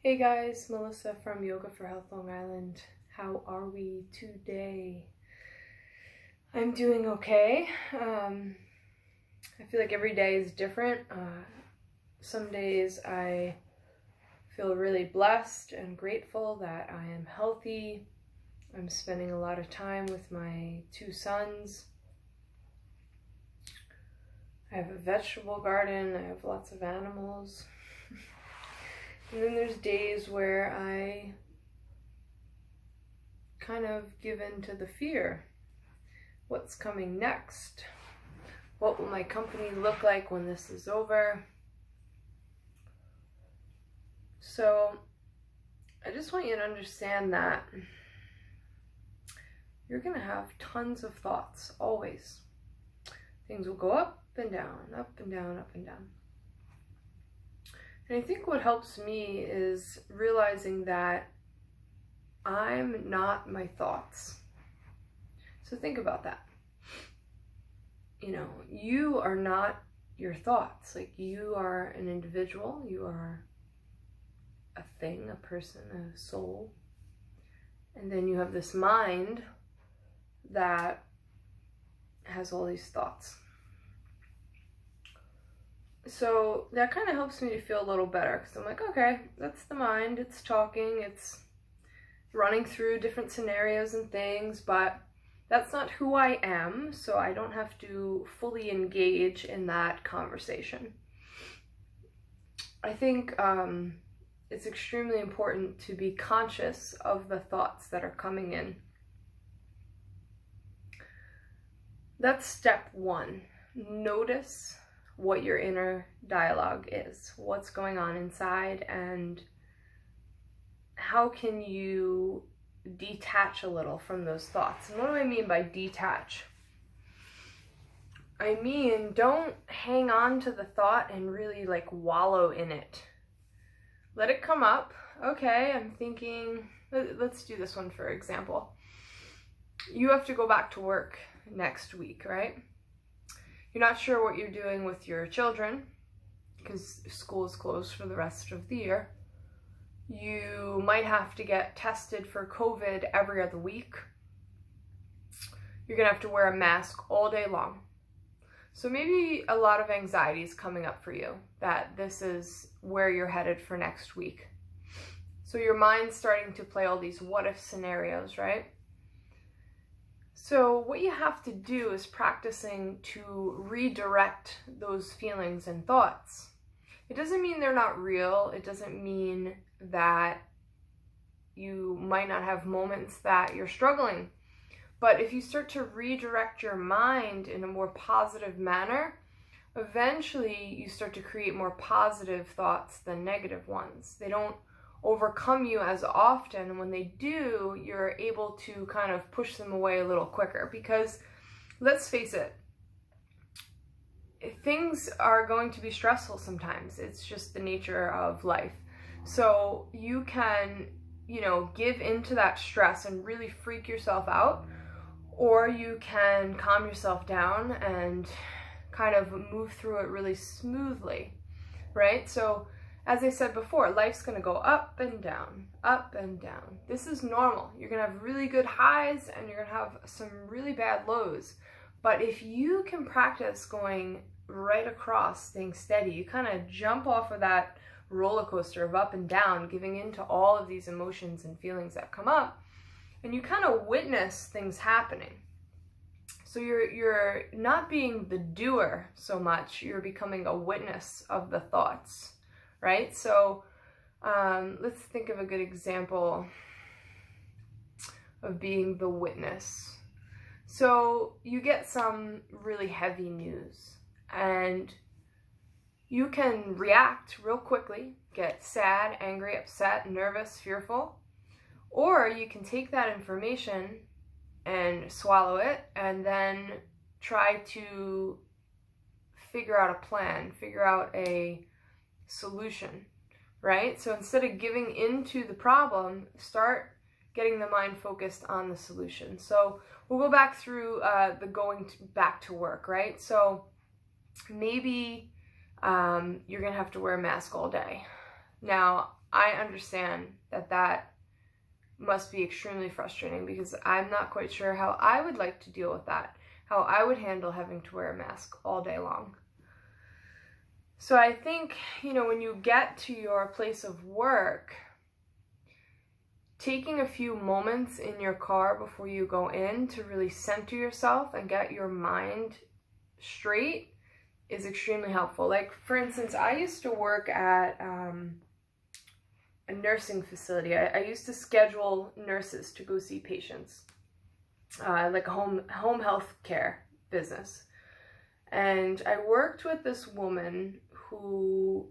Hey guys, Melissa from Yoga for Health Long Island. How are we today? I'm doing okay. I feel like every day is different. Some days I feel really blessed and grateful that I am healthy. I'm spending a lot of time with my two sons. I have a vegetable garden. I have lots of animals. And then there's days where I kind of give in to the fear. What's coming next? What will my company look like when this is over? So I just want you to understand that you're going to have tons of thoughts, always. Things will go up and down, up and down, up and down. And I think what helps me is realizing that I'm not my thoughts. So think about that. You are not your thoughts. Like, you are an individual. You are a thing, a person, a soul. And then you have this mind that has all these thoughts. So that kind of helps me to feel a little better, because I'm like, okay, that's the mind, it's talking, it's running through different scenarios and things, but that's not who I am, so I don't have to fully engage in that conversation. I think it's extremely important to be conscious of the thoughts that are coming in. That's step one. Notice what your inner dialogue is, what's going on inside, and how can you detach a little from those thoughts. And what do I mean by detach? I mean, don't hang on to the thought and really like wallow in it. Let it come up. Okay, I'm thinking, let's do this one for example. You have to go back to work next week, right? You're not sure what you're doing with your children because school is closed for the rest of the year. You might have to get tested for COVID every other week. You're gonna have to wear a mask all day long. So maybe a lot of anxiety is coming up for you that this is where you're headed for next week. So your mind's starting to play all these what if scenarios, right? So what you have to do is practicing to redirect those feelings and thoughts. It doesn't mean they're not real. It doesn't mean that you might not have moments that you're struggling. But if you start to redirect your mind in a more positive manner, eventually you start to create more positive thoughts than negative ones. They don't overcome you as often, and when they do, you're able to kind of push them away a little quicker, because let's face it, things are going to be stressful sometimes. It's just the nature of life. So you can, give into that stress and really freak yourself out, or you can calm yourself down and kind of move through it really smoothly, right? So as I said before, life's going to go up and down, up and down. This is normal. You're going to have really good highs and you're going to have some really bad lows. But if you can practice going right across, staying steady, you kind of jump off of that roller coaster of up and down, giving in to all of these emotions and feelings that come up, and you kind of witness things happening. So you're not being the doer so much, you're becoming a witness of the thoughts. Right? So let's think of a good example of being the witness. So you get some really heavy news and you can react real quickly, get sad, angry, upset, nervous, fearful, or you can take that information and swallow it and then try to figure out a plan, figure out a solution, right? So instead of giving into the problem, start getting the mind focused on the solution. So we'll go back through the back to work, right? So maybe you're gonna have to wear a mask all day. Now, I understand that that must be extremely frustrating because I'm not quite sure how I would like to deal with that, how I would handle having to wear a mask all day long. So I think, when you get to your place of work, taking a few moments in your car before you go in to really center yourself and get your mind straight is extremely helpful. Like, for instance, I used to work at a nursing facility. I used to schedule nurses to go see patients, like a home health care business. And I worked with this woman who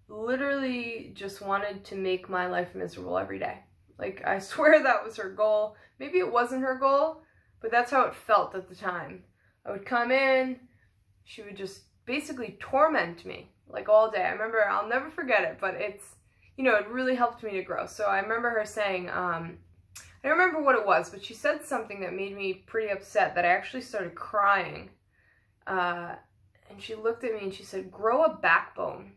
literally just wanted to make my life miserable every day. Like, I swear that was her goal. Maybe it wasn't her goal, but that's how it felt at the time. I would come in, she would just basically torment me, like, all day. I remember, I'll never forget it, but it really helped me to grow. So I remember her saying, I don't remember what it was, but she said something that made me pretty upset, that I actually started crying. And she looked at me and she said, "Grow a backbone."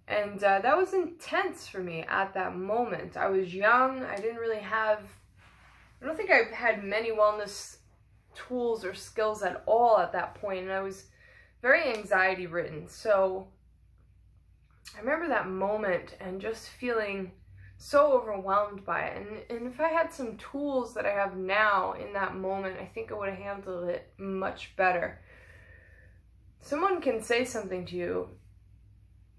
And that was intense for me at that moment. I was young. I don't think I had many wellness tools or skills at all at that point. And I was very anxiety ridden. So I remember that moment and just feeling so overwhelmed by it. And if I had some tools that I have now in that moment, I think I would have handled it much better. Someone can say something to you,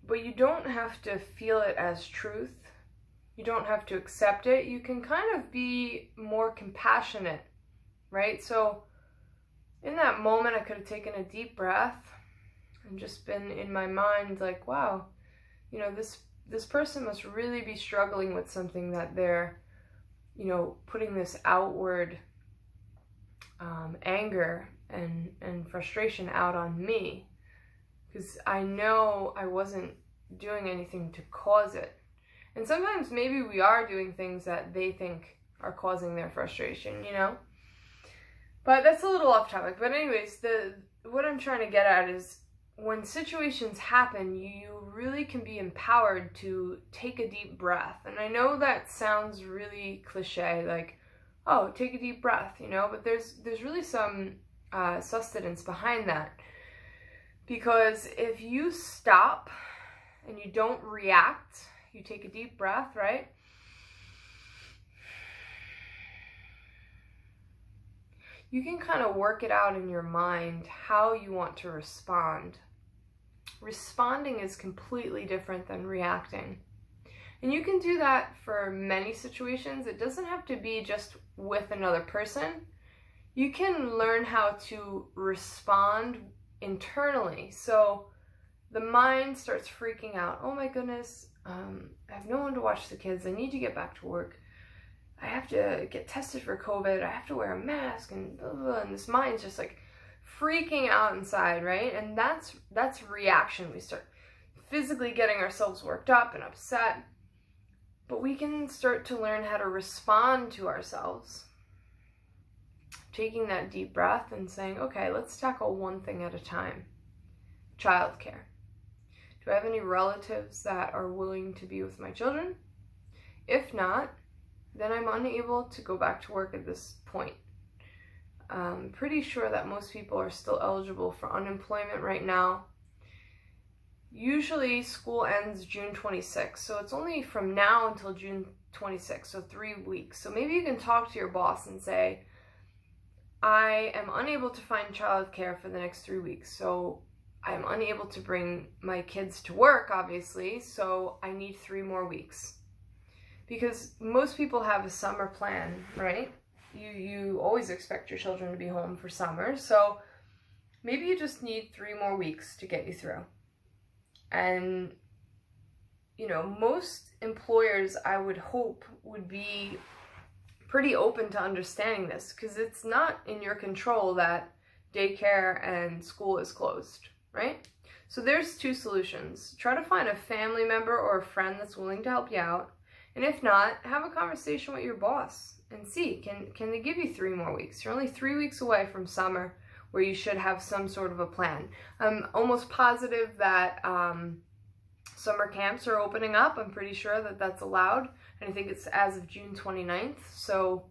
but you don't have to feel it as truth. You don't have to accept it. You can kind of be more compassionate, right? So in that moment, I could have taken a deep breath and just been in my mind like, wow, this person must really be struggling with something that they're, putting this outward anger and frustration out on me, because I know I wasn't doing anything to cause it. And sometimes maybe we are doing things that they think are causing their frustration, But that's a little off topic. But anyways, what I'm trying to get at is, when situations happen, you really can be empowered to take a deep breath. And I know that sounds really cliche, like, oh, take a deep breath, but there's really some sustenance behind that. Because if you stop and you don't react, you take a deep breath, right? You can kind of work it out in your mind how you want to respond. Responding is completely different than reacting. And you can do that for many situations. It doesn't have to be just with another person. You can learn how to respond internally. So the mind starts freaking out. Oh my goodness, I have no one to watch the kids. I need to get back to work. I have to get tested for COVID. I have to wear a mask, and blah, blah, blah. And this mind's just like freaking out inside, right? And that's reaction. We start physically getting ourselves worked up and upset. But we can start to learn how to respond to ourselves. Taking that deep breath and saying, okay, let's tackle one thing at a time. Childcare. Do I have any relatives that are willing to be with my children? If not, then I'm unable to go back to work at this point. I'm pretty sure that most people are still eligible for unemployment right now. Usually school ends June 26th, so it's only from now until June 26th, so 3 weeks. So maybe you can talk to your boss and say, I am unable to find childcare for the next 3 weeks, so I'm unable to bring my kids to work, obviously, so I need 3 more weeks. Because most people have a summer plan, right? You always expect your children to be home for summer, so maybe you just need 3 more weeks to get you through. And, most employers, I would hope, would be pretty open to understanding this, because it's not in your control that daycare and school is closed, right? So there's 2 solutions. Try to find a family member or a friend that's willing to help you out. And if not, have a conversation with your boss and see, can they give you 3 more weeks? You're only 3 weeks away from summer, where you should have some sort of a plan. I'm almost positive that Summer camps are opening up. I'm pretty sure that that's allowed. And I think it's as of June 29th. So,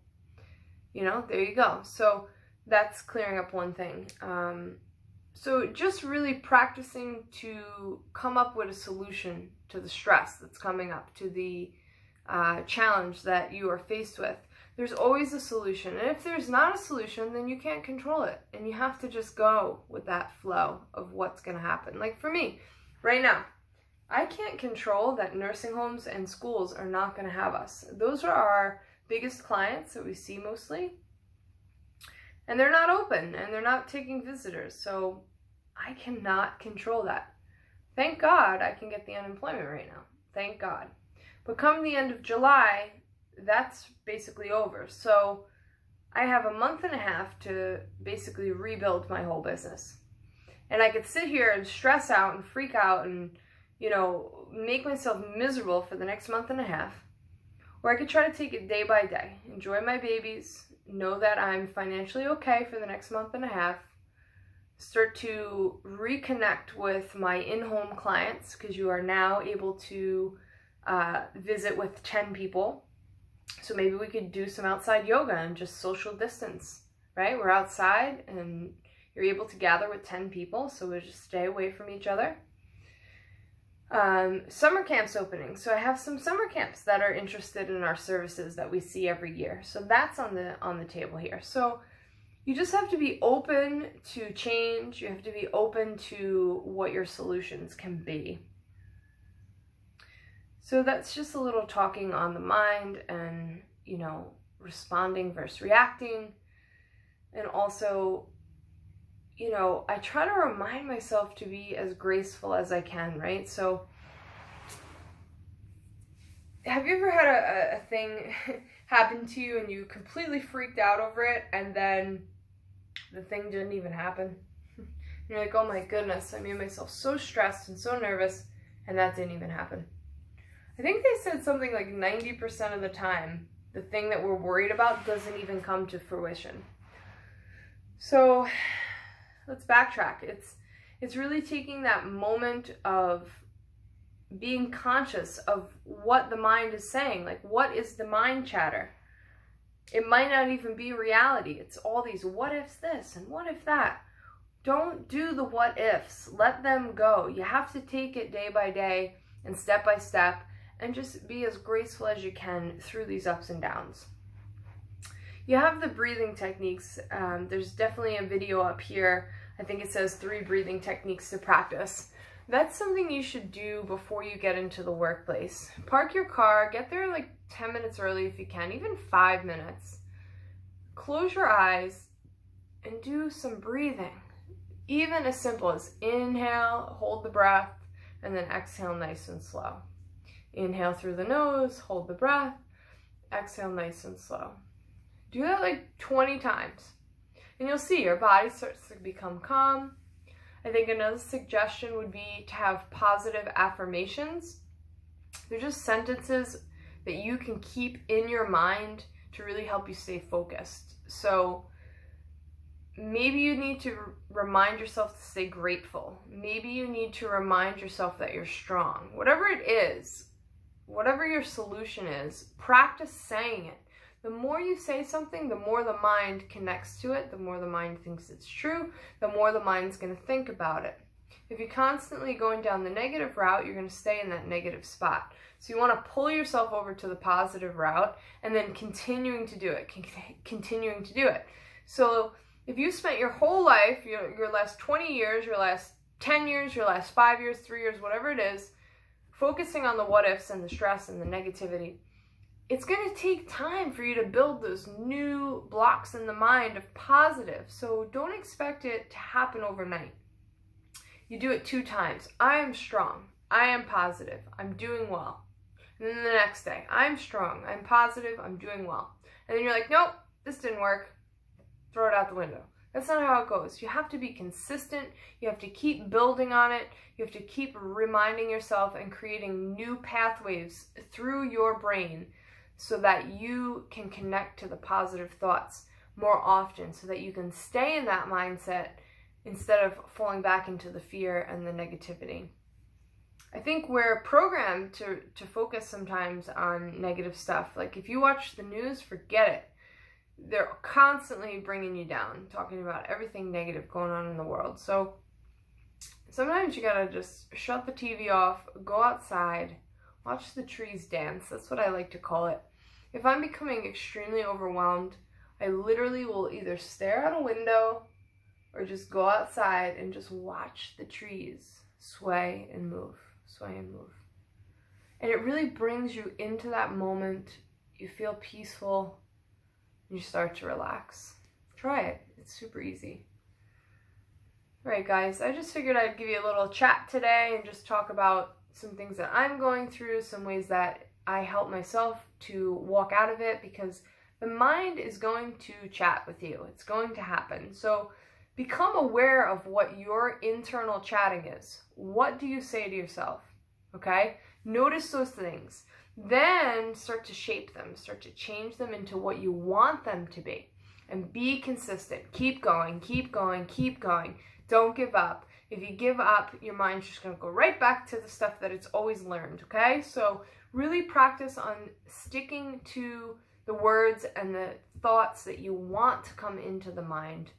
you know, there you go. So that's clearing up one thing. So just really practicing to come up with a solution to the stress that's coming up, to the challenge that you are faced with. There's always a solution. And if there's not a solution, then you can't control it. And you have to just go with that flow of what's going to happen. Like for me, right now, I can't control that nursing homes and schools are not going to have us. Those are our biggest clients that we see mostly. And they're not open and they're not taking visitors. So I cannot control that. Thank God I can get the unemployment right now. Thank God. But come the end of July, that's basically over. So I have a month and a half to basically rebuild my whole business. And I could sit here and stress out and freak out and, you know, make myself miserable for the next month and a half. Or I could try to take it day by day, enjoy my babies, know that I'm financially okay for the next month and a half, start to reconnect with my in-home clients, because you are now able to visit with 10 people. So maybe we could do some outside yoga and just social distance, right? We're outside and you're able to gather with 10 people, so we'll just stay away from each other. Summer camps opening. So I have some summer camps that are interested in our services that we see every year. So that's on the table here. So you just have to be open to change. You have to be open to what your solutions can be. So that's just a little talking on the mind and, you know, responding versus reacting. And also, you know, I try to remind myself to be as graceful as I can, right? So have you ever had a thing happen to you and you completely freaked out over it and then the thing didn't even happen? You're like, oh my goodness, I made myself so stressed and so nervous and that didn't even happen. I think they said something like 90% of the time, the thing that we're worried about doesn't even come to fruition. So let's backtrack. It's really taking that moment of being conscious of what the mind is saying. Like, what is the mind chatter? It might not even be reality. It's all these what ifs this and what if that. Don't do the what ifs. Let them go. You have to take it day by day and step by step and just be as graceful as you can through these ups and downs. You have the breathing techniques. There's definitely a video up here. I think it says 3 breathing techniques to practice. That's something you should do before you get into the workplace. Park your car, get there like 10 minutes early if you can, even 5 minutes. Close your eyes and do some breathing. Even as simple as inhale, hold the breath, and then exhale nice and slow. Inhale through the nose, hold the breath, exhale nice and slow. Do that like 20 times. And you'll see your body starts to become calm. I think another suggestion would be to have positive affirmations. They're just sentences that you can keep in your mind to really help you stay focused. So maybe you need to remind yourself to stay grateful. Maybe you need to remind yourself that you're strong. Whatever it is, whatever your solution is, practice saying it. The more you say something, the more the mind connects to it, the more the mind thinks it's true, the more the mind's going to think about it. If you're constantly going down the negative route, you're going to stay in that negative spot. So you want to pull yourself over to the positive route and then continuing to do it, continuing to do it. So if you spent your whole life, your last 20 years, your last 10 years, your last 5 years, 3 years, whatever it is, focusing on the what ifs and the stress and the negativity, it's going to take time for you to build those new blocks in the mind of positive. So don't expect it to happen overnight. You do it 2 times. I am strong. I am positive. I'm doing well. And then the next day, I'm strong. I'm positive. I'm doing well. And then you're like, nope, this didn't work. Throw it out the window. That's not how it goes. You have to be consistent. You have to keep building on it. You have to keep reminding yourself and creating new pathways through your brain so that you can connect to the positive thoughts more often, so that you can stay in that mindset instead of falling back into the fear and the negativity. I think we're programmed to focus sometimes on negative stuff. Like if you watch the news, forget it. They're constantly bringing you down, talking about everything negative going on in the world. So sometimes you gotta just shut the TV off, go outside, watch the trees dance. That's what I like to call it. If I'm becoming extremely overwhelmed, I literally will either stare out a window or just go outside and just watch the trees sway and move, sway and move. And it really brings you into that moment. You feel peaceful and you start to relax. Try it. It's super easy. All right, guys, I just figured I'd give you a little chat today and just talk about some things that I'm going through, some ways that I help myself to walk out of it, because the mind is going to chat with you. It's going to happen. So become aware of what your internal chatting is. What do you say to yourself? Okay? Notice those things. Then start to shape them, start to change them into what you want them to be. And be consistent. Keep going, keep going, keep going. Don't give up. If you give up, your mind's just going to go right back to the stuff that it's always learned, okay? So really practice on sticking to the words and the thoughts that you want to come into the mind.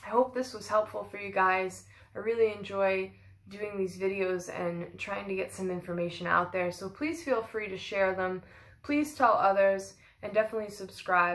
I hope this was helpful for you guys. I really enjoy doing these videos and trying to get some information out there. So please feel free to share them. Please tell others, and definitely subscribe.